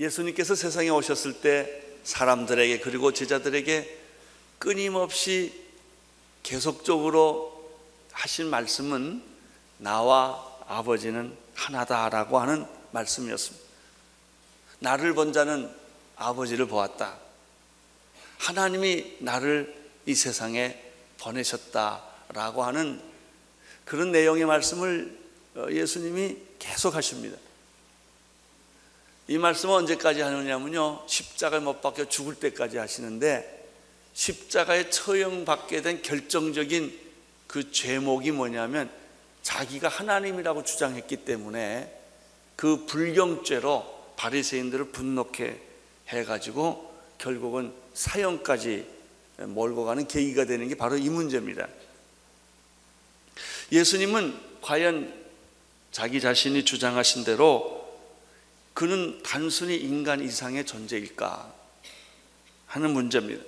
예수님께서 세상에 오셨을 때 사람들에게 그리고 제자들에게 끊임없이 계속적으로 하신 말씀은 나와 아버지는 하나다라고 하는 말씀이었습니다. 나를 본 자는 아버지를 보았다. 하나님이 나를 이 세상에 보내셨다라고 하는 그런 내용의 말씀을 예수님이 계속 하십니다. 이 말씀은 언제까지 하느냐면요, 십자가에 못 박혀 죽을 때까지 하시는데, 십자가에 처형받게 된 결정적인 그 죄목이 뭐냐면 자기가 하나님이라고 주장했기 때문에 그 불경죄로 바리새인들을 분노케 해가지고 결국은 사형까지 몰고 가는 계기가 되는 게 바로 이 문제입니다. 예수님은 과연 자기 자신이 주장하신 대로 그는 단순히 인간 이상의 존재일까 하는 문제입니다.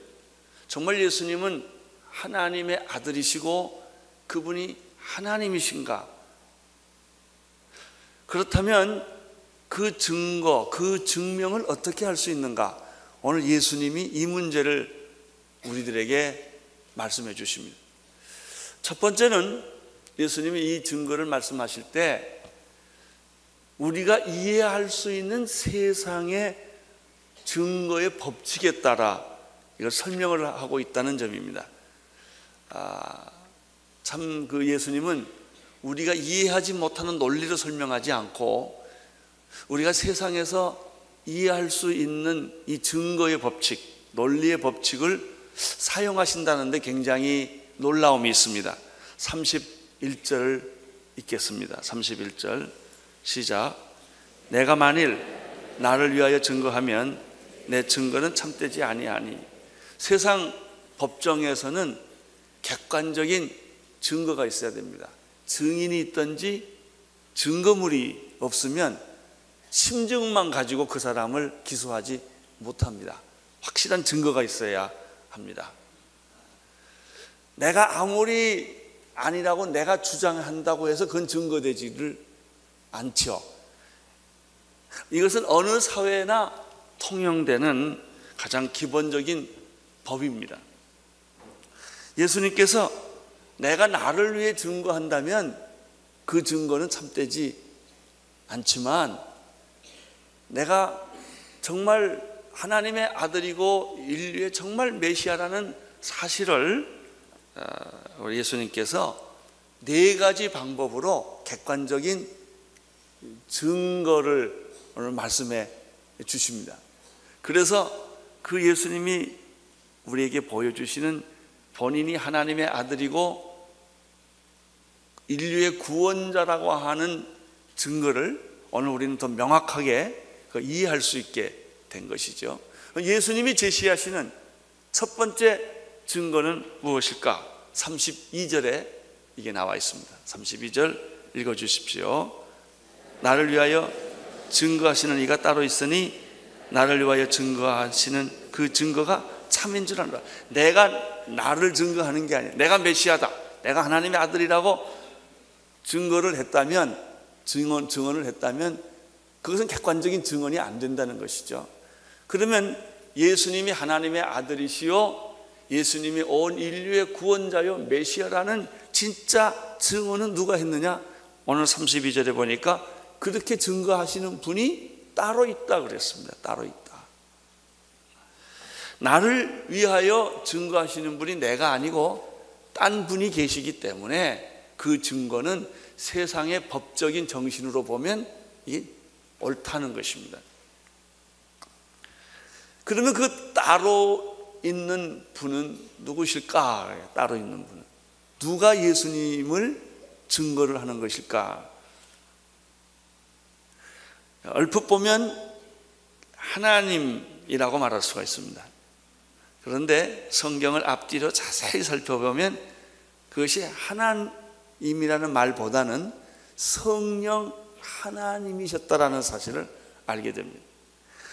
정말 예수님은 하나님의 아들이시고 그분이 하나님이신가? 그렇다면 그 증거, 그 증명을 어떻게 할 수 있는가? 오늘 예수님이 이 문제를 우리들에게 말씀해 주십니다. 첫 번째는 예수님이 이 증거를 말씀하실 때 우리가 이해할 수 있는 세상의 증거의 법칙에 따라 이걸 설명을 하고 있다는 점입니다. 참 그 예수님은 우리가 이해하지 못하는 논리를 설명하지 않고 우리가 세상에서 이해할 수 있는 이 증거의 법칙, 논리의 법칙을 사용하신다는 데 굉장히 놀라움이 있습니다. 31절 읽겠습니다. 31절 시작. 내가 만일 나를 위하여 증거하면 내 증거는 참되지 아니하니. 세상 법정에서는 객관적인 증거가 있어야 됩니다. 증인이 있든지 증거물이 없으면 심증만 가지고 그 사람을 기소하지 못합니다. 확실한 증거가 있어야 합니다. 내가 아무리 아니라고 내가 주장한다고 해서 그건 증거되지를 않죠. 이것은 어느 사회나 통용되는 가장 기본적인 법입니다. 예수님께서 내가 나를 위해 증거한다면 그 증거는 참되지 않지만 내가 정말 하나님의 아들이고 인류의 정말 메시아라는 사실을 우리 예수님께서 네 가지 방법으로 객관적인 증거를 오늘 말씀해 주십니다. 그래서 그 예수님이 우리에게 보여주시는 본인이 하나님의 아들이고 인류의 구원자라고 하는 증거를 오늘 우리는 더 명확하게 이해할 수 있게 된 것이죠. 예수님이 제시하시는 첫 번째 증거는 무엇일까? 32절에 이게 나와 있습니다. 32절 읽어주십시오. 나를 위하여 증거하시는 이가 따로 있으니 나를 위하여 증거하시는 그 증거가 참인 줄 안다. 내가 나를 증거하는 게 아니야. 내가 메시아다, 내가 하나님의 아들이라고 증언을 했다면 그것은 객관적인 증언이 안 된다는 것이죠. 그러면 예수님이 하나님의 아들이시요 예수님이 온 인류의 구원자요 메시아라는 진짜 증언은 누가 했느냐? 오늘 32절에 보니까 그렇게 증거하시는 분이 따로 있다 그랬습니다. 따로 있다. 나를 위하여 증거하시는 분이 내가 아니고 딴 분이 계시기 때문에 그 증거는 세상의 법적인 정신으로 보면 이게 옳다는 것입니다. 그러면 그 따로 있는 분은 누구실까? 따로 있는 분은 누가 예수님을 증거를 하는 것일까? 얼핏 보면 하나님이라고 말할 수가 있습니다. 그런데 성경을 앞뒤로 자세히 살펴보면 그것이 하나님이라는 말보다는 성령 하나님이셨다라는 사실을 알게 됩니다.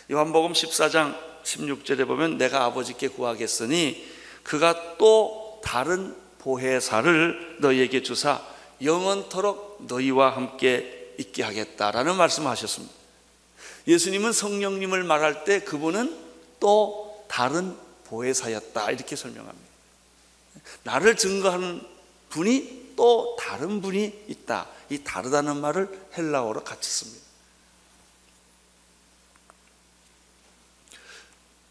요한복음 14장 16절에 보면 내가 아버지께 구하겠으니 그가 또 다른 보혜사를 너희에게 주사 영원토록 너희와 함께 있게 하겠다라는 말씀을 하셨습니다. 예수님은 성령님을 말할 때 그분은 또 다른 보혜사였다 이렇게 설명합니다. 나를 증거하는 분이 또 다른 분이 있다. 이 다르다는 말을 헬라어로 같이 씁니다.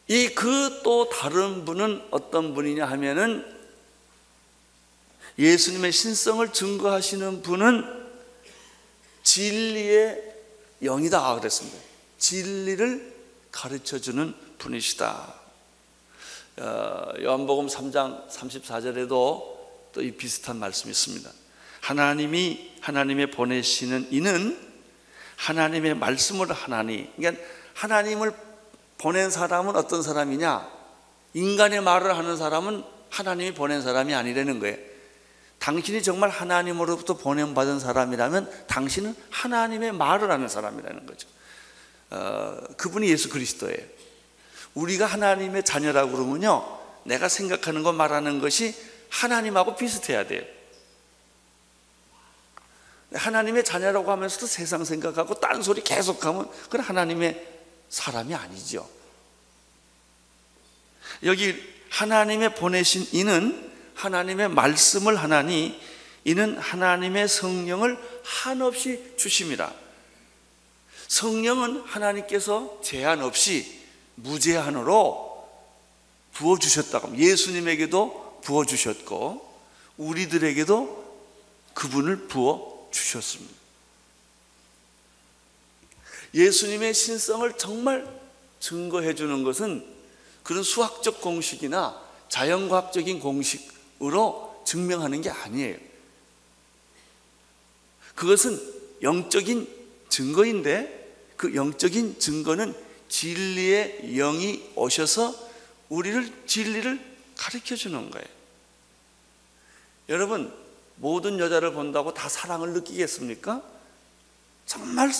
이 그 또 다른 분은 어떤 분이냐 하면은 예수님의 신성을 증거하시는 분은 진리의 영이다 그랬습니다. 진리를 가르쳐주는 분이시다. 요한복음 3장 34절에도 또 이 비슷한 말씀이 있습니다. 하나님의 보내시는 이는 하나님의 말씀을 하나니, 그러니까 하나님을 보낸 사람은 어떤 사람이냐? 인간의 말을 하는 사람은 하나님이 보낸 사람이 아니라는 거예요. 당신이 정말 하나님으로부터 보냄받은 사람이라면 당신은 하나님의 말을 하는 사람이라는 거죠. 그분이 예수 그리스도예요. 우리가 하나님의 자녀라고 그러면요, 내가 생각하는 거 말하는 것이 하나님하고 비슷해야 돼요. 하나님의 자녀라고 하면서도 세상 생각하고 딴소리 계속하면 그건 하나님의 사람이 아니죠. 여기 하나님의 보내신 이는 하나님의 말씀을 하나니 이는 하나님의 성령을 한없이 주심이라. 성령은 하나님께서 제한 없이 무제한으로 부어주셨다고, 예수님에게도 부어주셨고 우리들에게도 그분을 부어주셨습니다. 예수님의 신성을 정말 증거해 주는 것은 그런 수학적 공식이나 자연과학적인 공식으로 증명하는 게 아니에요. 그것은 영적인 증거인데 그 영적인 증거는 진리의 영이 오셔서 우리를 진리를 가르쳐 주는 거예요. 여러분, 모든 여자를 본다고 다 사랑을 느끼겠습니까? 정말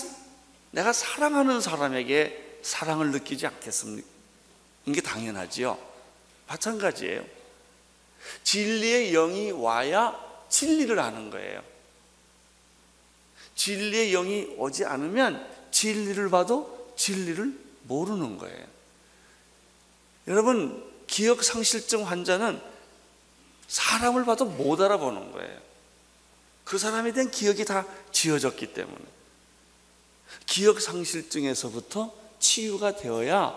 내가 사랑하는 사람에게 사랑을 느끼지 않겠습니까? 이게 당연하지요. 마찬가지예요. 진리의 영이 와야 진리를 아는 거예요. 진리의 영이 오지 않으면 진리를 봐도 진리를 모르는 거예요. 여러분, 기억상실증 환자는 사람을 봐도 못 알아보는 거예요. 그 사람에 대한 기억이 다 지워졌기 때문에. 기억상실증에서부터 치유가 되어야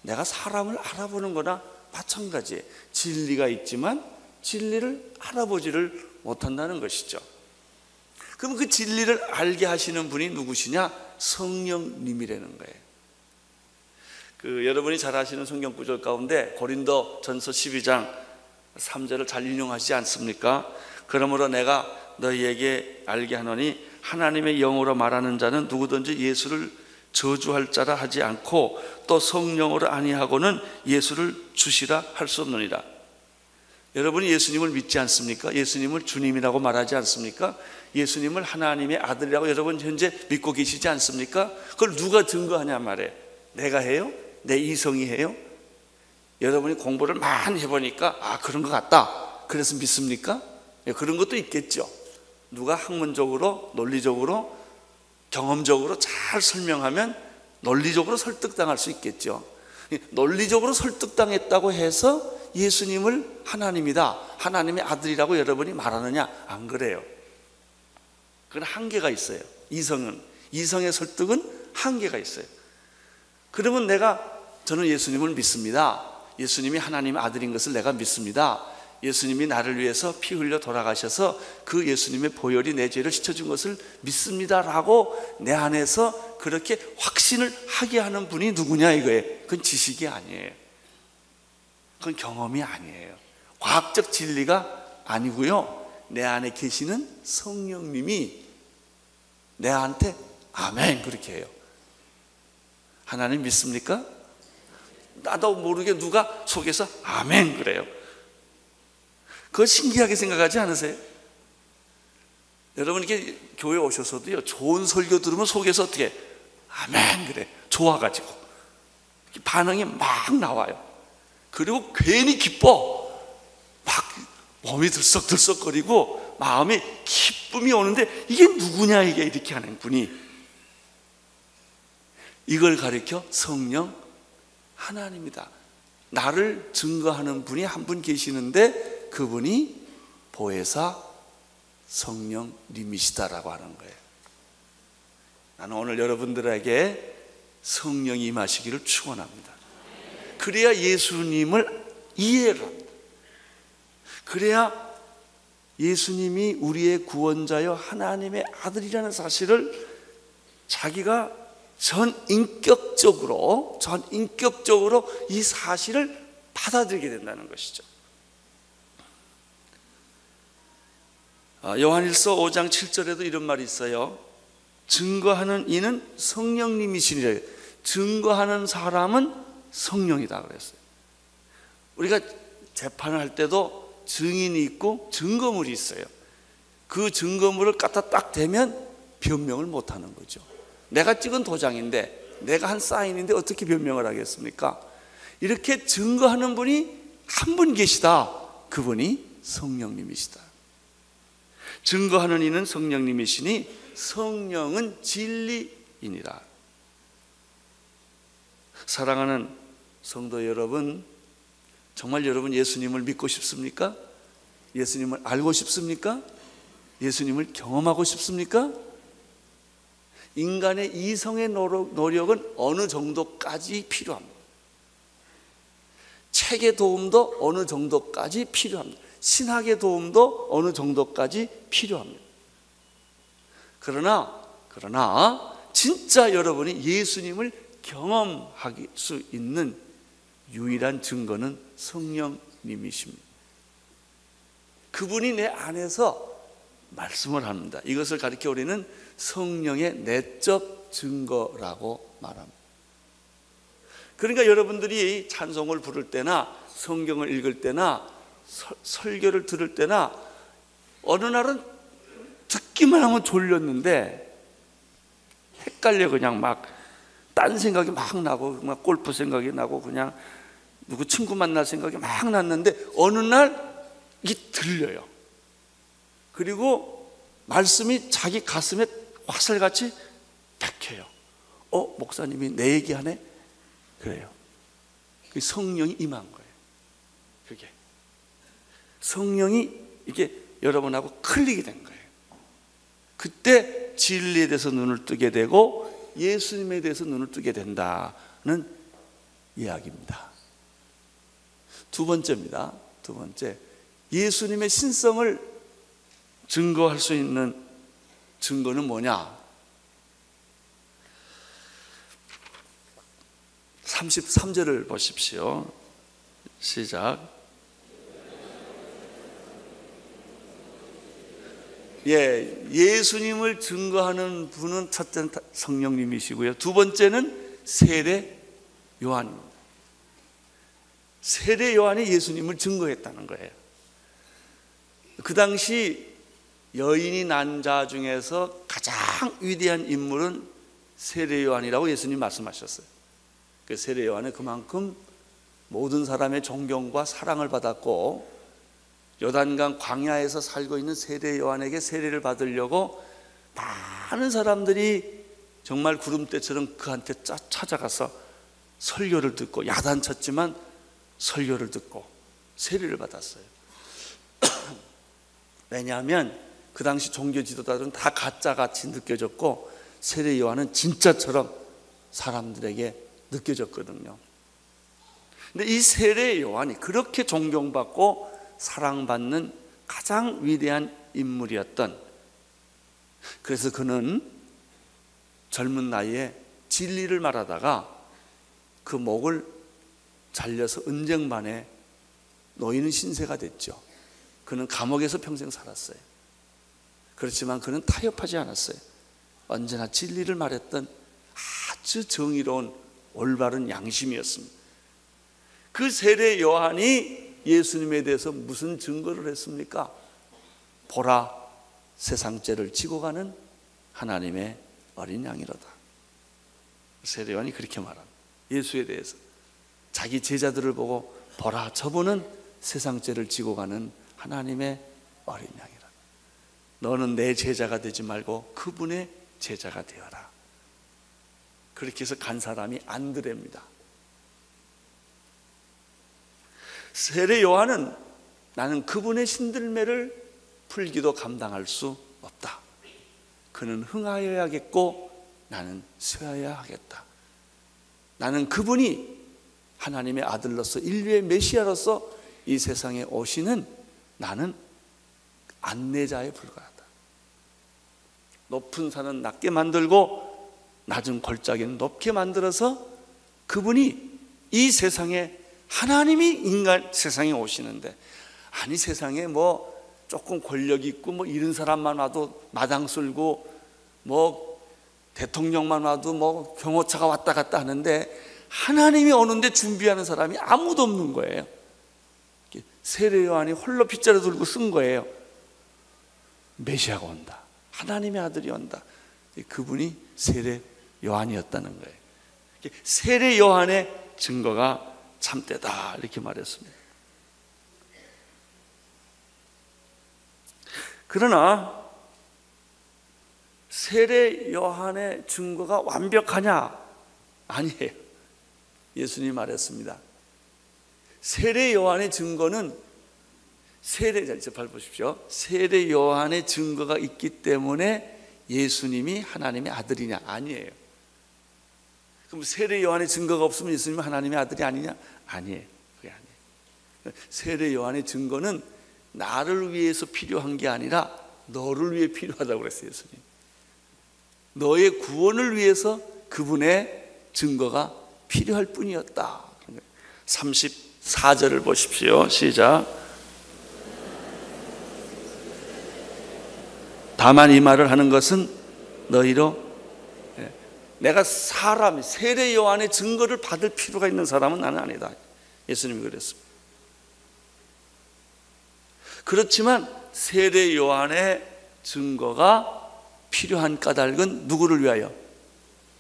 내가 사람을 알아보는 거나 마찬가지예요. 진리가 있지만 진리를 알아보지를 못한다는 것이죠. 그럼 그 진리를 알게 하시는 분이 누구시냐? 성령님이라는 거예요. 여러분이 잘 아시는 성경 구절 가운데 고린도 전서 12장 3절을 잘 인용하시지 않습니까? 그러므로 내가 너희에게 알게 하노니 하나님의 영으로 말하는 자는 누구든지 예수를 저주할 자라 하지 않고 또 성령으로 아니하고는 예수를 주시라 할 수 없느니라. 여러분이 예수님을 믿지 않습니까? 예수님을 주님이라고 말하지 않습니까? 예수님을 하나님의 아들이라고 여러분 현재 믿고 계시지 않습니까? 그걸 누가 증거하냐 말이에요. 내가 해요? 내 이성이 해요? 여러분이 공부를 많이 해보니까 그런 것 같다, 그래서 믿습니까? 그런 것도 있겠죠. 누가 학문적으로, 논리적으로, 경험적으로 잘 설명하면 논리적으로 설득당할 수 있겠죠. 논리적으로 설득당했다고 해서 예수님을 하나님이다, 하나님의 아들이라고 여러분이 말하느냐? 안 그래요. 그건 한계가 있어요. 이성의 설득은 한계가 있어요. 그러면 저는 예수님을 믿습니다. 예수님이 하나님의 아들인 것을 내가 믿습니다. 예수님이 나를 위해서 피 흘려 돌아가셔서 그 예수님의 보혈이 내 죄를 씻어준 것을 믿습니다라고 내 안에서 그렇게 확신을 하게 하는 분이 누구냐 이거예요. 그건 지식이 아니에요. 그건 경험이 아니에요. 과학적 진리가 아니고요. 내 안에 계시는 성령님이 내한테 아멘 그렇게 해요. 하나님 믿습니까? 나도 모르게 누가 속에서 아멘 그래요. 그거 신기하게 생각하지 않으세요? 여러분 이렇게 교회 오셔서도요, 좋은 설교 들으면 속에서 어떻게 아멘 그래, 좋아가지고 반응이 막 나와요. 그리고 괜히 기뻐, 막 몸이 들썩들썩거리고 마음에 기쁨이 오는데 이게 누구냐 이게 이렇게 하는 분이. 이걸 가리켜 성령 하나님이다. 나를 증거하는 분이 한 분 계시는데 그분이 보혜사 성령님이시다라고 하는 거예요. 나는 오늘 여러분들에게 성령이 임하시기를 축원합니다. 그래야 예수님을 이해를 합니다. 그래야 예수님이 우리의 구원자여 하나님의 아들이라는 사실을 자기가 전인격적으로 이 사실을 받아들이게 된다는 것이죠. 요한일서 5장 7절에도 이런 말이 있어요. 증거하는 이는 성령님이시니라. 증거하는 사람은 성령이다 그랬어요. 우리가 재판을 할 때도 증인이 있고 증거물이 있어요. 그 증거물을 갖다 딱 대면 변명을 못하는 거죠. 내가 찍은 도장인데, 내가 한 사인인데 어떻게 변명을 하겠습니까? 이렇게 증거하는 분이 한 분 계시다. 그분이 성령님이시다. 증거하는 이는 성령님이시니 성령은 진리이니라. 사랑하는 성도 여러분, 정말 여러분 예수님을 믿고 싶습니까? 예수님을 알고 싶습니까? 예수님을 경험하고 싶습니까? 인간의 이성의 노력은 어느 정도까지 필요합니다. 책의 도움도 어느 정도까지 필요합니다. 신학의 도움도 어느 정도까지 필요합니다. 그러나 진짜 여러분이 예수님을 경험할 수 있는 유일한 증거는 성령님이십니다. 그분이 내 안에서 말씀을 합니다. 이것을 가리켜 우리는 성령의 내적 증거라고 말합니다. 그러니까 여러분들이 찬송을 부를 때나 성경을 읽을 때나 설교를 들을 때나 어느 날은 듣기만 하면 졸렸는데 헷갈려. 그냥 막 딴 생각이 막 나고, 막 골프 생각이 나고, 그냥 누구 친구 만날 생각이 막 났는데 어느 날 이게 들려요. 그리고 말씀이 자기 가슴에 화살같이 박혀요. 목사님이 내 얘기하네? 그래요. 성령이 임한 거예요. 그게 성령이 이게 여러분하고 클릭이 된 거예요. 그때 진리에 대해서 눈을 뜨게 되고 예수님에 대해서 눈을 뜨게 된다는 이야기입니다. 두 번째입니다. 두 번째, 예수님의 신성을 증거할 수 있는 증거는 뭐냐? 33절을 보십시오. 시작. 예수님을 증거하는 분은 첫째는 성령님이시고요. 두 번째는 세례 요한입니다. 세례 요한이 예수님을 증거했다는 거예요. 그 당시 여인이 난 자 중에서 가장 위대한 인물은 세례 요한이라고 예수님 말씀하셨어요. 그 세례 요한은 그만큼 모든 사람의 존경과 사랑을 받았고, 요단강 광야에서 살고 있는 세례 요한에게 세례를 받으려고 많은 사람들이 정말 구름대처럼 그한테 찾아가서 설교를 듣고, 야단쳤지만 설교를 듣고 세례를 받았어요. 왜냐하면 그 당시 종교 지도자들은 다 가짜같이 느껴졌고, 세례 요한은 진짜처럼 사람들에게 느껴졌거든요. 근데 이 세례 요한이 그렇게 존경받고 사랑받는 가장 위대한 인물이었던, 그래서 그는 젊은 나이에 진리를 말하다가 그 목을 잘려서 은쟁반에 놓이는 신세가 됐죠. 그는 감옥에서 평생 살았어요. 그렇지만 그는 타협하지 않았어요. 언제나 진리를 말했던 아주 정의로운 올바른 양심이었습니다. 그 세례 요한이 예수님에 대해서 무슨 증거를 했습니까? 보라, 세상 죄를 지고 가는 하나님의 어린 양이로다. 세례 요한이 그렇게 말합니다. 예수에 대해서 자기 제자들을 보고, 보라, 저분은 세상 죄를 지고 가는 하나님의 어린 양이라. 너는 내 제자가 되지 말고 그분의 제자가 되어라. 그렇게 해서 간 사람이 안드레입니다. 세례 요한은 나는 그분의 신들매를 풀기도 감당할 수 없다. 그는 흥하여야겠고 나는 쇠하여야 하겠다. 나는 그분이 하나님의 아들로서 인류의 메시아로서 이 세상에 오시는 나는 안내자에 불과하다. 높은 산은 낮게 만들고 낮은 골짜기는 높게 만들어서 그분이 이 세상에 하나님이 인간 세상에 오시는데, 아니 세상에 뭐 조금 권력 있고 뭐 이런 사람만 와도 마당 쓸고 뭐 대통령만 와도 뭐 경호차가 왔다 갔다 하는데 하나님이 오는데 준비하는 사람이 아무도 없는 거예요. 세례 요한이 홀로 빗자루 들고 쓴 거예요. 메시아가 온다, 하나님의 아들이 온다. 그분이 세례 요한이었다는 거예요. 세례 요한의 증거가 참되다 이렇게 말했습니다. 그러나 세례 요한의 증거가 완벽하냐? 아니에요. 예수님이 말했습니다. 세례 요한의 증거는 잘 밟으십시오. 세례 요한의 증거가 있기 때문에 예수님이 하나님의 아들이냐? 아니에요. 그럼 세례 요한의 증거가 없으면 예수님은 하나님의 아들이 아니냐? 아니에요. 그게 아니에요. 세례 요한의 증거는 나를 위해서 필요한 게 아니라 너를 위해 필요하다고 그랬어요. 예수님. 너의 구원을 위해서 그분의 증거가 필요할 뿐이었다. 34절을 보십시오. 시작. 다만 이 말을 하는 것은 너희로, 내가 사람, 세례 요한의 증거를 받을 필요가 있는 사람은 나는 아니다. 예수님이 그랬습니다. 그렇지만 세례 요한의 증거가 필요한 까닭은 누구를 위하여?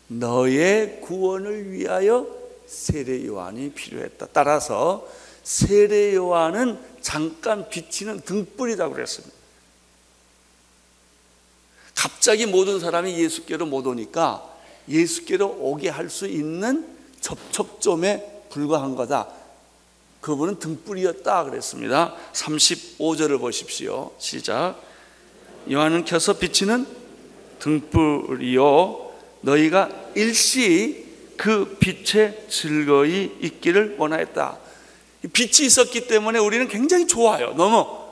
너의 구원을 위하여 세례 요한이 필요했다. 따라서 세례 요한은 잠깐 비치는 등불이라고 그랬습니다. 갑자기 모든 사람이 예수께로 못 오니까 예수께로 오게 할 수 있는 접촉점에 불과한 거다. 그분은 등불이었다 그랬습니다. 35절을 보십시오. 시작. 요한은 켜서 비치는 등불이요 너희가 일시 그 빛에 즐거이 있기를 원하였다. 빛이 있었기 때문에 우리는 굉장히 좋아요. 너무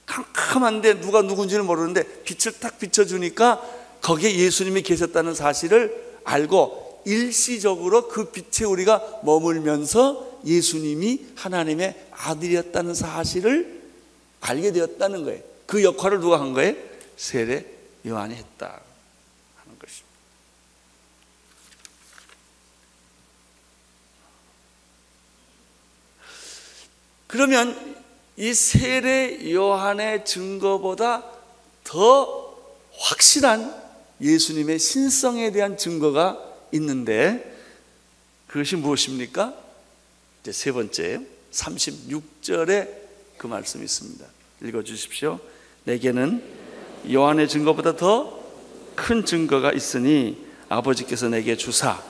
캄캄한데 누가 누군지는 모르는데 빛을 딱 비춰주니까 거기에 예수님이 계셨다는 사실을 알고 일시적으로 그 빛에 우리가 머물면서 예수님이 하나님의 아들이었다는 사실을 알게 되었다는 거예요. 그 역할을 누가 한 거예요? 세례 요한이 했다 하는 것입니다. 그러면 이 세례 요한의 증거보다 더 확실한 예수님의 신성에 대한 증거가 있는데 그것이 무엇입니까? 이제 세 번째예요. 36절에 그 말씀이 있습니다. 읽어주십시오. 내게는 요한의 증거보다 더 큰 증거가 있으니 아버지께서 내게 주사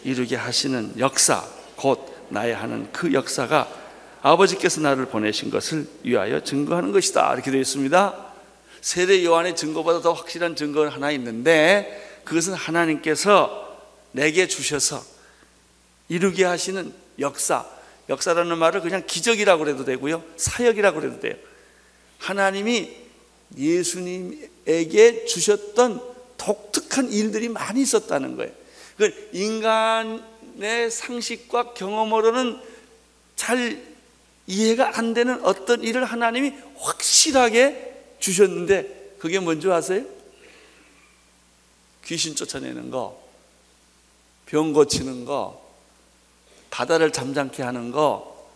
이루게 하시는 역사 곧 나야 하는 그 역사가 아버지께서 나를 보내신 것을 위하여 증거하는 것이다. 이렇게 되어 있습니다. 세례 요한의 증거보다 더 확실한 증거가 하나 있는데 그것은 하나님께서 내게 주셔서 이루게 하시는 역사라는 말을 그냥 기적이라고 해도 되고요, 사역이라고 해도 돼요. 하나님이 예수님에게 주셨던 독특한 일들이 많이 있었다는 거예요. 인간의 상식과 경험으로는 잘 이해가 안 되는 어떤 일을 하나님이 확실하게 주셨는데 그게 뭔지 아세요? 귀신 쫓아내는 거, 병 고치는 거, 바다를 잠잠케 하는 거,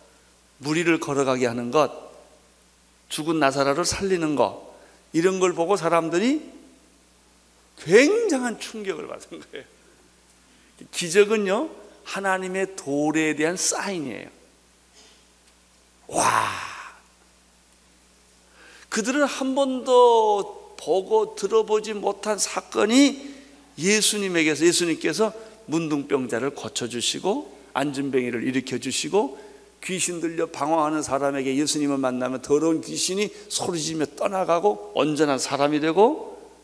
무리를 걸어가게 하는 것, 죽은 나사로를 살리는 것, 이런 걸 보고 사람들이 굉장한 충격을 받은 거예요. 기적은요, 하나님의 도래에 대한 사인이에요. 와, 그들은 한 번도 보고 들어보지 못한 사건이 예수님께서 문둥병자를 고쳐주시고 안진뱅이를 일으켜주시고 귀신 들려 방황하는 사람에게 예수님을 만나면 더러운 귀신이 소리지며 떠나가고 온전한 사람이 되고,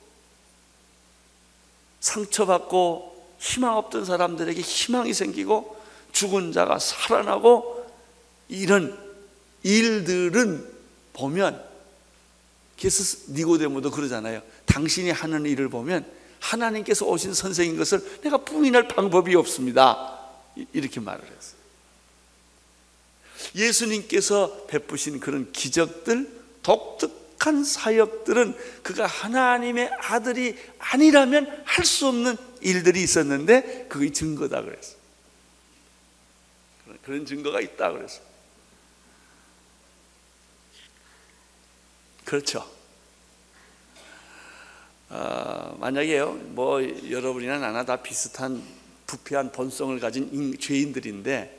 상처받고 희망 없던 사람들에게 희망이 생기고 죽은 자가 살아나고, 이런 일들은 보면, 그래서 니고데모도 그러잖아요. 당신이 하는 일을 보면 하나님께서 오신 선생인 것을 내가 부인할 방법이 없습니다, 이렇게 말을 했어요. 예수님께서 베푸신 그런 기적들, 독특한 사역들은 그가 하나님의 아들이 아니라면 할 수 없는 일들이 있었는데 그게 증거다 그랬어요. 그런 증거가 있다 그랬어요. 그렇죠. 만약에요, 뭐 여러분이나 나나 다 비슷한 부패한 본성을 가진 죄인들인데,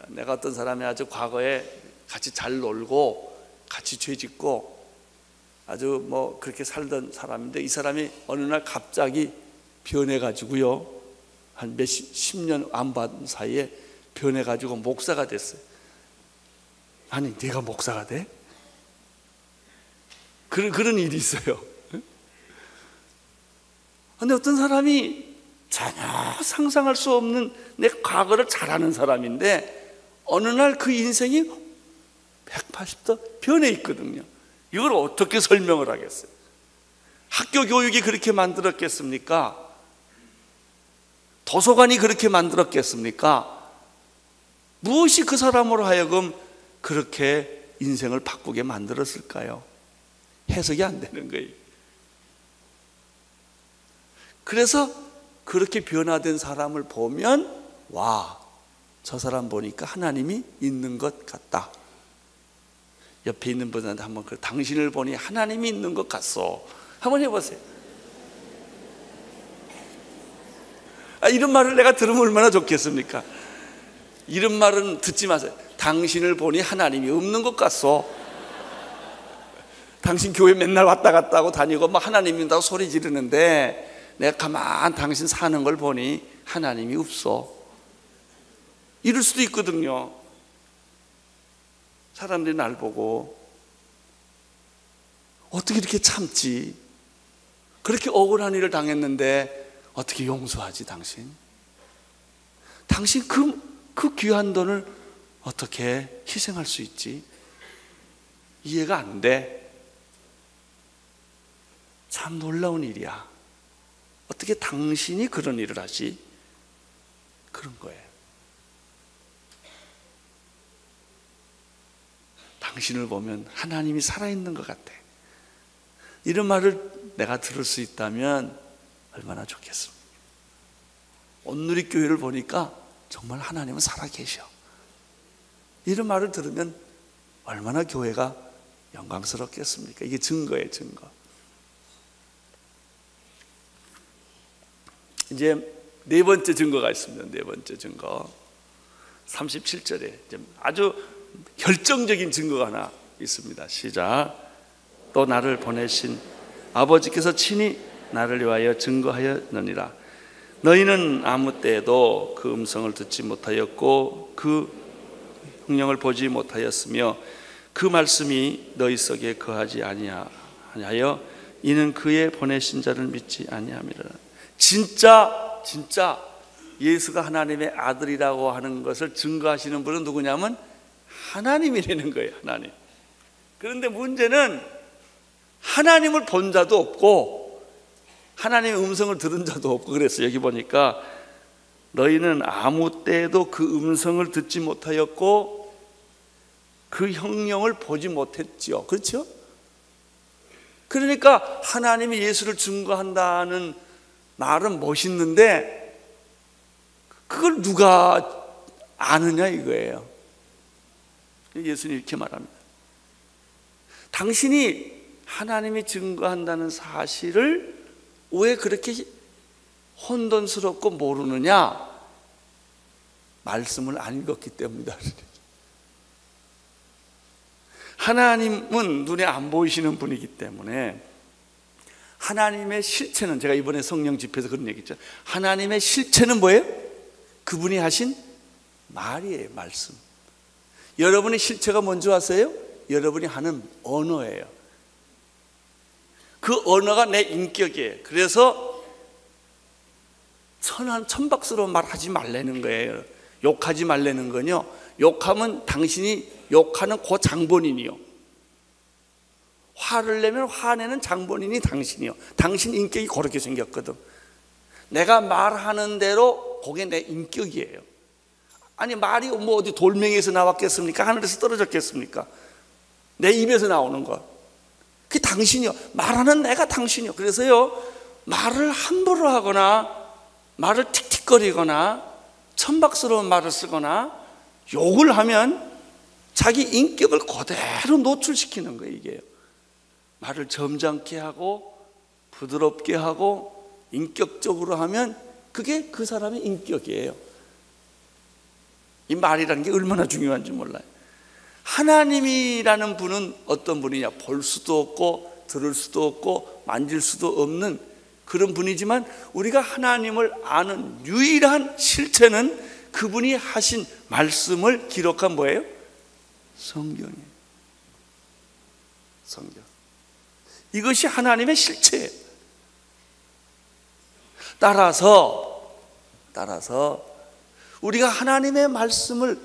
내가 어떤 사람이 아주 과거에 같이 잘 놀고 같이 죄 짓고 아주 뭐 그렇게 살던 사람인데, 이 사람이 어느 날 갑자기 변해가지고요, 한 십 년 안 본 사이에 변해가지고 목사가 됐어요. 아니, 네가 목사가 돼? 그런 일이 있어요. 근데 어떤 사람이 전혀 상상할 수 없는 내 과거를 잘 아는 사람인데 어느 날 그 인생이 180도 변해 있거든요. 이걸 어떻게 설명을 하겠어요? 학교 교육이 그렇게 만들었겠습니까? 도서관이 그렇게 만들었겠습니까? 무엇이 그 사람으로 하여금 그렇게 인생을 바꾸게 만들었을까요? 해석이 안 되는 거예요. 그래서 그렇게 변화된 사람을 보면, 와, 저 사람 보니까 하나님이 있는 것 같다. 옆에 있는 분한테 한번, 당신을 보니 하나님이 있는 것 같소, 한번 해보세요. 이런 말을 내가 들으면 얼마나 좋겠습니까? 이런 말은 듣지 마세요. 당신을 보니 하나님이 없는 것 같소. 당신 교회 맨날 왔다 갔다 하고 다니고 막 하나님 믿는다고 소리 지르는데 내가 가만 당신 사는 걸 보니 하나님이 없어. 이럴 수도 있거든요. 사람들이 날 보고 어떻게 이렇게 참지? 그렇게 억울한 일을 당했는데 어떻게 용서하지 당신? 당신 그 귀한 돈을 어떻게 희생할 수 있지? 이해가 안 돼. 참 놀라운 일이야. 어떻게 당신이 그런 일을 하지? 그런 거예요. 당신을 보면 하나님이 살아있는 것 같아. 이런 말을 내가 들을 수 있다면 얼마나 좋겠습니까? 온누리교회를 보니까 정말 하나님은 살아계셔. 이런 말을 들으면 얼마나 교회가 영광스럽겠습니까? 이게 증거예요, 증거. 이제 네 번째 증거가 있습니다. 네 번째 증거, 37절에 아주 결정적인 증거가 하나 있습니다. 시작. 또 나를 보내신 아버지께서 친히 나를 위하여 증거하였느니라. 너희는 아무 때에도 그 음성을 듣지 못하였고 그 형령을 보지 못하였으며 그 말씀이 너희 속에 거하지 아니하여 이는 그의 보내신 자를 믿지 아니함이라. 진짜 예수가 하나님의 아들이라고 하는 것을 증거하시는 분은 누구냐면 하나님이라는 거예요. 하나님. 그런데 문제는 하나님을 본 자도 없고 하나님의 음성을 들은 자도 없고 그랬어요. 여기 보니까 너희는 아무 때에도 그 음성을 듣지 못하였고 그 형령을 보지 못했지요. 그렇죠? 그러니까 하나님이 예수를 증거한다는 말은 멋있는데 그걸 누가 아느냐 이거예요. 예수님 이렇게 말합니다. 당신이 하나님이 증거한다는 사실을 왜 그렇게 혼돈스럽고 모르느냐? 말씀을 안 읽었기 때문이다. 하나님은 눈에 안 보이시는 분이기 때문에 하나님의 실체는, 제가 이번에 성령 집회에서 그런 얘기 했죠. 하나님의 실체는 뭐예요? 그분이 하신 말이에요. 말씀. 여러분의 실체가 뭔지 아세요? 여러분이 하는 언어예요. 그 언어가 내 인격이에요. 그래서 천박스러운 말 하지 말라는 거예요. 욕하지 말라는 건요, 욕하면 당신이 욕하는 그 장본인이요, 화를 내면 화내는 장본인이 당신이요. 당신 인격이 그렇게 생겼거든. 내가 말하는 대로 그게 내 인격이에요. 아니, 말이 뭐 어디 돌멩이에서 나왔겠습니까? 하늘에서 떨어졌겠습니까? 내 입에서 나오는 것, 그게 당신이요. 말하는 내가 당신이요. 그래서요, 말을 함부로 하거나 말을 틱틱거리거나 천박스러운 말을 쓰거나 욕을 하면 자기 인격을 그대로 노출시키는 거예요. 이게요. 말을 점잖게 하고 부드럽게 하고 인격적으로 하면 그게 그 사람의 인격이에요. 이 말이라는 게 얼마나 중요한지 몰라요. 하나님이라는 분은 어떤 분이냐? 볼 수도 없고 들을 수도 없고 만질 수도 없는 그런 분이지만, 우리가 하나님을 아는 유일한 실체는 그분이 하신 말씀을 기록한 뭐예요? 성경이에요. 성경. 이것이 하나님의 실체예요. 따라서 우리가 하나님의 말씀을,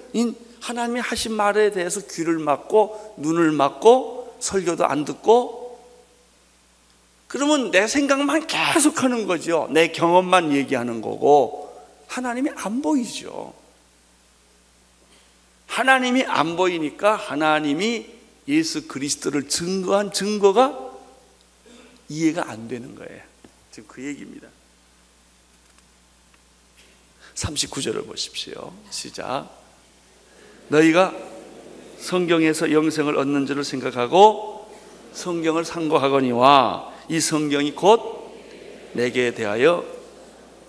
하나님이 하신 말에 대해서 귀를 막고 눈을 막고 설교도 안 듣고, 그러면 내 생각만 계속 하는 거죠. 내 경험만 얘기하는 거고 하나님이 안 보이죠. 하나님이 안 보이니까 하나님이 예수 그리스도를 증거한 증거가 이해가 안 되는 거예요. 지금 그 얘기입니다. 39절을 보십시오. 시작. 너희가 성경에서 영생을 얻는 줄을 생각하고 성경을 상고하거니와 이 성경이 곧 내게 대하여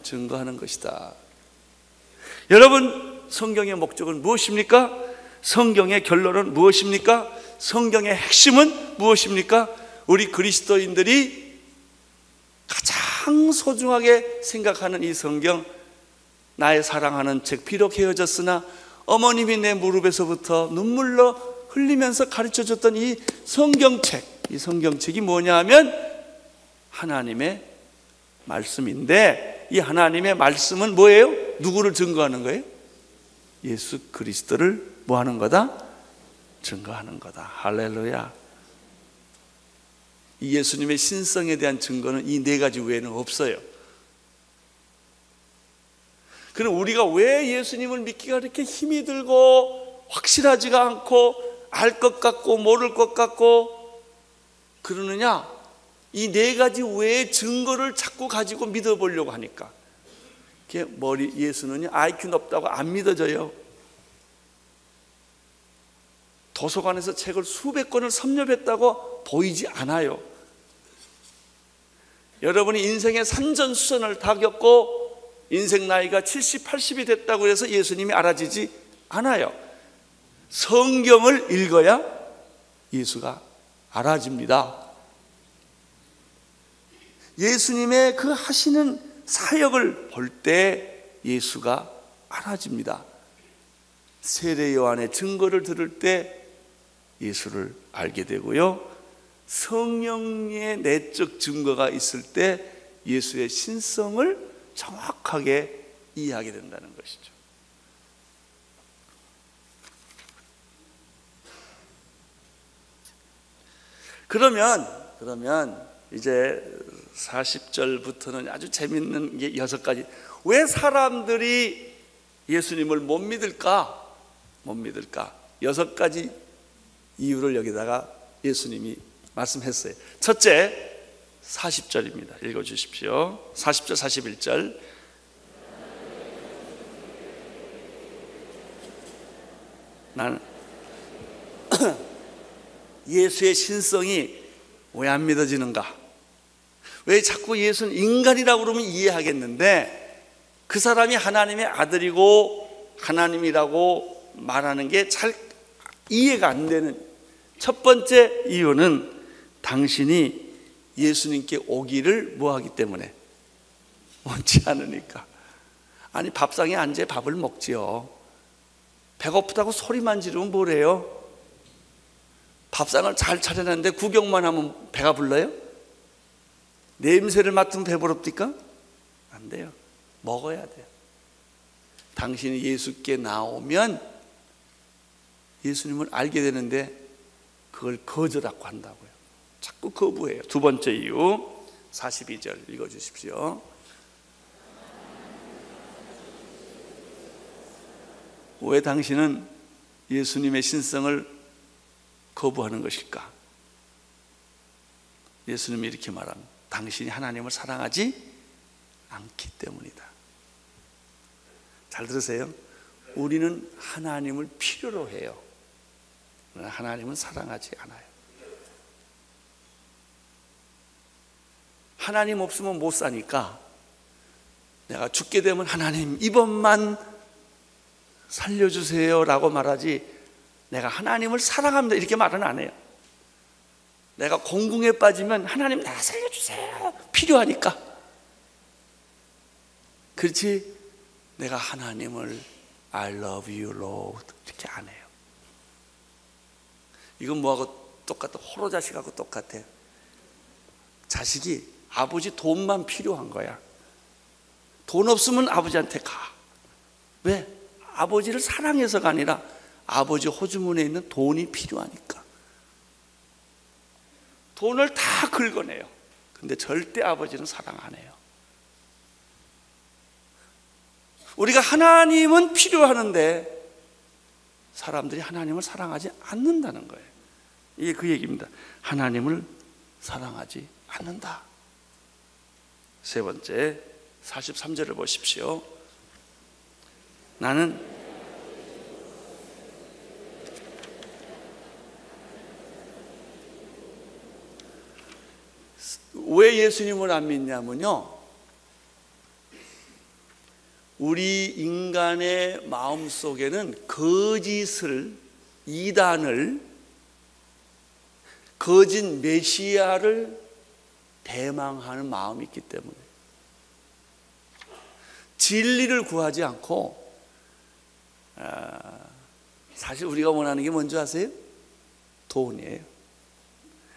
증거하는 것이다. 여러분, 성경의 목적은 무엇입니까? 성경의 결론은 무엇입니까? 성경의 핵심은 무엇입니까? 우리 그리스도인들이 가장 소중하게 생각하는 이 성경, 나의 사랑하는 책, 비록 헤어졌으나 어머님이 내 무릎에서부터 눈물로 흘리면서 가르쳐줬던 이 성경책, 이 성경책이 뭐냐 하면 하나님의 말씀인데, 이 하나님의 말씀은 뭐예요? 누구를 증거하는 거예요? 예수 그리스도를 뭐 하는 거다? 증거하는 거다. 할렐루야. 이 예수님의 신성에 대한 증거는 이 네 가지 외에는 없어요. 그럼 우리가 왜 예수님을 믿기가 이렇게 힘이 들고 확실하지가 않고 알 것 같고 모를 것 같고 그러느냐? 이 네 가지 외의 증거를 자꾸 가지고 믿어보려고 하니까. 예수는요, IQ 높다고 안 믿어져요. 도서관에서 책을 수백 권을 섭렵했다고 보이지 않아요. 여러분이 인생의 산전수전을 다 겪고 인생 나이가 70, 80이 됐다고 해서 예수님이 알아지지 않아요. 성경을 읽어야 예수가 알아집니다. 예수님의 그 하시는 사역을 볼 때 예수가 알아집니다. 세례 요한의 증거를 들을 때 예수를 알게 되고요, 성령의 내적 증거가 있을 때 예수의 신성을 정확하게 이해하게 된다는 것이죠. 그러면 이제 40절부터는 아주 재밌는 게 6가지. 왜 사람들이 예수님을 못 믿을까? 6가지 이유를 여기다가 예수님이 말씀했어요. 첫째, 40절입니다. 읽어주십시오. 40절, 41절. 나는 예수의 신성이 왜 안 믿어지는가? 왜 자꾸 예수는 인간이라고 그러면 이해하겠는데 그 사람이 하나님의 아들이고 하나님이라고 말하는 게 잘 이해가 안 되는 첫 번째 이유는 당신이 예수님께 오기를 뭐하기 때문에? 원치 않으니까. 아니, 밥상에 앉아 밥을 먹지요. 배고프다고 소리만 지르면 뭐래요? 밥상을 잘 차려놨는데 구경만 하면 배가 불러요? 냄새를 맡으면 배부릅니까? 안 돼요. 먹어야 돼요. 당신이 예수께 나오면 예수님을 알게 되는데 그걸 거절하고 한다고요. 자꾸 거부해요. 두 번째 이유 42절 읽어주십시오. 왜 당신은 예수님의 신성을 거부하는 것일까? 예수님이 이렇게 말합니다. 당신이 하나님을 사랑하지 않기 때문이다. 잘 들으세요. 우리는 하나님을 필요로 해요. 그러나 하나님은 사랑하지 않아요. 하나님 없으면 못 사니까 내가 죽게 되면 하나님 이번만 살려주세요 라고 말하지, 내가 하나님을 사랑합니다 이렇게 말은 안 해요. 내가 공궁에 빠지면 하나님 나 살려주세요 필요하니까. 그렇지 내가 하나님을 I love you Lord 이렇게 안 해요. 이건 뭐하고 똑같아? 호로자식하고 똑같아. 자식이 아버지 돈만 필요한 거야. 돈 없으면 아버지한테 가. 왜? 아버지를 사랑해서가 아니라 아버지 호주머니에 있는 돈이 필요하니까. 돈을 다 긁어내요. 근데 절대 아버지는 사랑 안 해요. 우리가 하나님은 필요하는데 사람들이 하나님을 사랑하지 않는다는 거예요. 이게 그 얘기입니다. 하나님을 사랑하지 않는다. 세 번째 43절을 보십시오. 나는 왜 예수님을 안 믿냐면요, 우리 인간의 마음속에는 거짓을, 이단을, 거짓 메시아를 대망하는 마음이 있기 때문에 진리를 구하지 않고, 사실 우리가 원하는 게 뭔지 아세요? 돈이에요.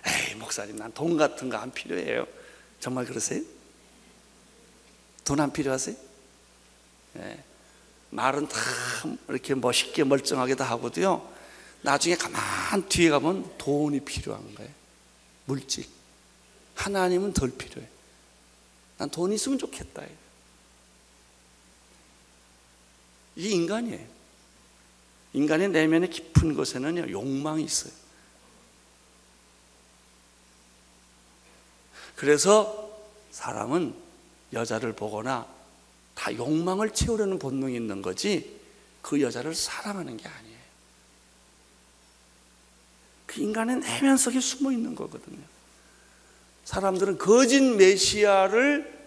에이 목사님 난 돈 같은 거 안 필요해요. 정말 그러세요? 돈 안 필요하세요? 네. 말은 다 이렇게 멋있게 멀쩡하게 다 하고도요, 나중에 가만 뒤에 가면 돈이 필요한 거예요. 물질. 하나님은 덜 필요해. 난 돈 있으면 좋겠다. 이게 인간이에요. 인간의 내면의 깊은 곳에는 욕망이 있어요. 그래서 사람은 여자를 보거나 다 욕망을 채우려는 본능이 있는 거지 그 여자를 사랑하는 게 아니에요. 그 인간의 내면 속에 숨어 있는 거거든요. 사람들은 거짓 메시아를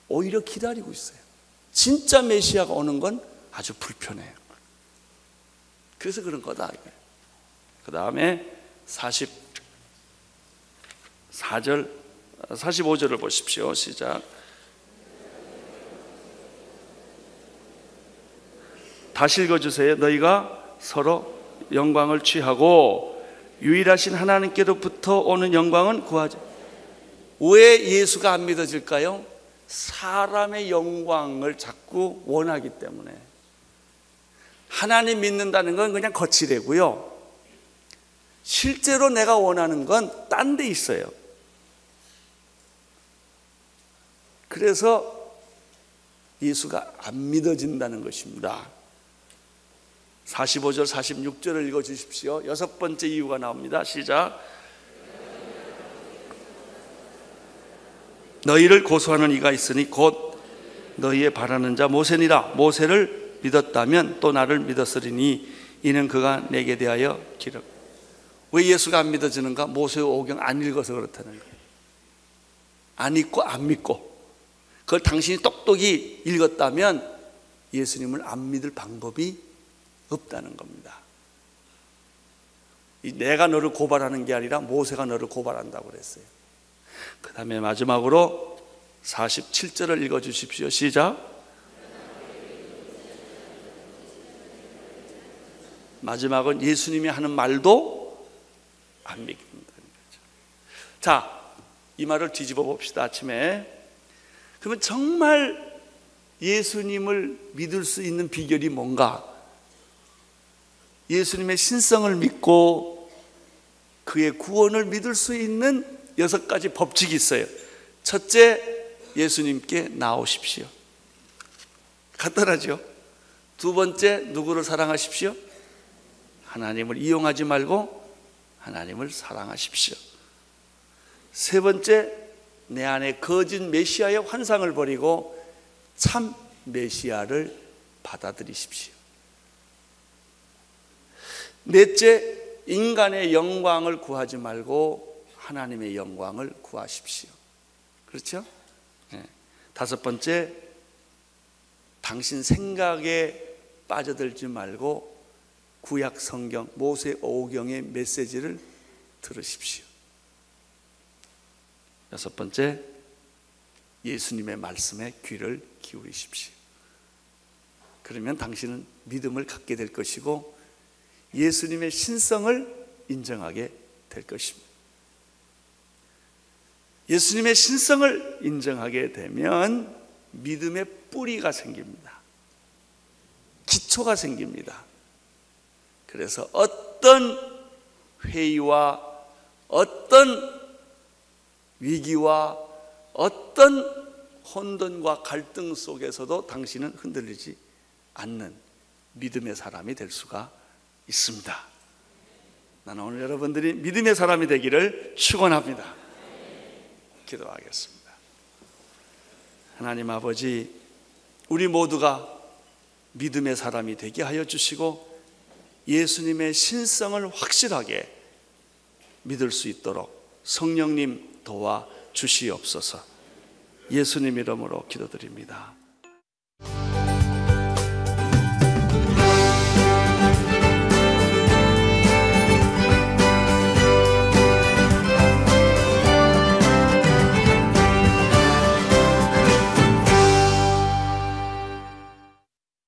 오히려 기다리고 있어요. 진짜 메시아가 오는 건 아주 불편해요. 그래서 그런 거다. 그 다음에 44절, 45절을 보십시오. 시작. 다시 읽어주세요. 너희가 서로 영광을 취하고 유일하신 하나님께로부터 오는 영광은 구하지. 왜 예수가 안 믿어질까요? 사람의 영광을 자꾸 원하기 때문에. 하나님 믿는다는 건 그냥 거치대고요, 실제로 내가 원하는 건 딴 데 있어요. 그래서 예수가 안 믿어진다는 것입니다. 45절 46절을 읽어주십시오. 여섯 번째 이유가 나옵니다. 시작. 너희를 고소하는 이가 있으니 곧 너희의 바라는 자 모세니라. 모세를 믿었다면 또 나를 믿었으리니 이는 그가 내게 대하여 기록. 왜 예수가 안 믿어지는가? 모세의 오경 안 읽어서 그렇다는 거예요. 안 읽고 안 믿고. 그걸 당신이 똑똑히 읽었다면 예수님을 안 믿을 방법이 없다는 겁니다. 내가 너를 고발하는 게 아니라 모세가 너를 고발한다고 그랬어요. 그 다음에 마지막으로 47절을 읽어주십시오. 시작. 마지막은 예수님이 하는 말도 안 믿는다는 거죠. 자, 이 말을 뒤집어 봅시다. 아침에. 그러면 정말 예수님을 믿을 수 있는 비결이 뭔가? 예수님의 신성을 믿고 그의 구원을 믿을 수 있는 6가지 법칙이 있어요. 첫째, 예수님께 나오십시오. 간단하죠? 두 번째, 누구를 사랑하십시오? 하나님을 이용하지 말고 하나님을 사랑하십시오. 세 번째, 내 안에 거짓 메시아의 환상을 버리고 참 메시아를 받아들이십시오. 넷째, 인간의 영광을 구하지 말고 하나님의 영광을 구하십시오. 그렇죠? 네. 다섯 번째, 당신 생각에 빠져들지 말고 구약 성경 모세 오경의 메시지를 들으십시오. 여섯 번째, 예수님의 말씀에 귀를 기울이십시오. 그러면 당신은 믿음을 갖게 될 것이고 예수님의 신성을 인정하게 될 것입니다. 예수님의 신성을 인정하게 되면 믿음의 뿌리가 생깁니다. 기초가 생깁니다. 그래서 어떤 회의와 어떤 위기와 어떤 혼돈과 갈등 속에서도 당신은 흔들리지 않는 믿음의 사람이 될 수가 있습니다. 나는 오늘 여러분들이 믿음의 사람이 되기를 축원합니다. 기도하겠습니다. 하나님 아버지, 우리 모두가 믿음의 사람이 되게 하여 주시고 예수님의 신성을 확실하게 믿을 수 있도록 성령님 도와 주시옵소서. 예수님 이름으로 기도드립니다.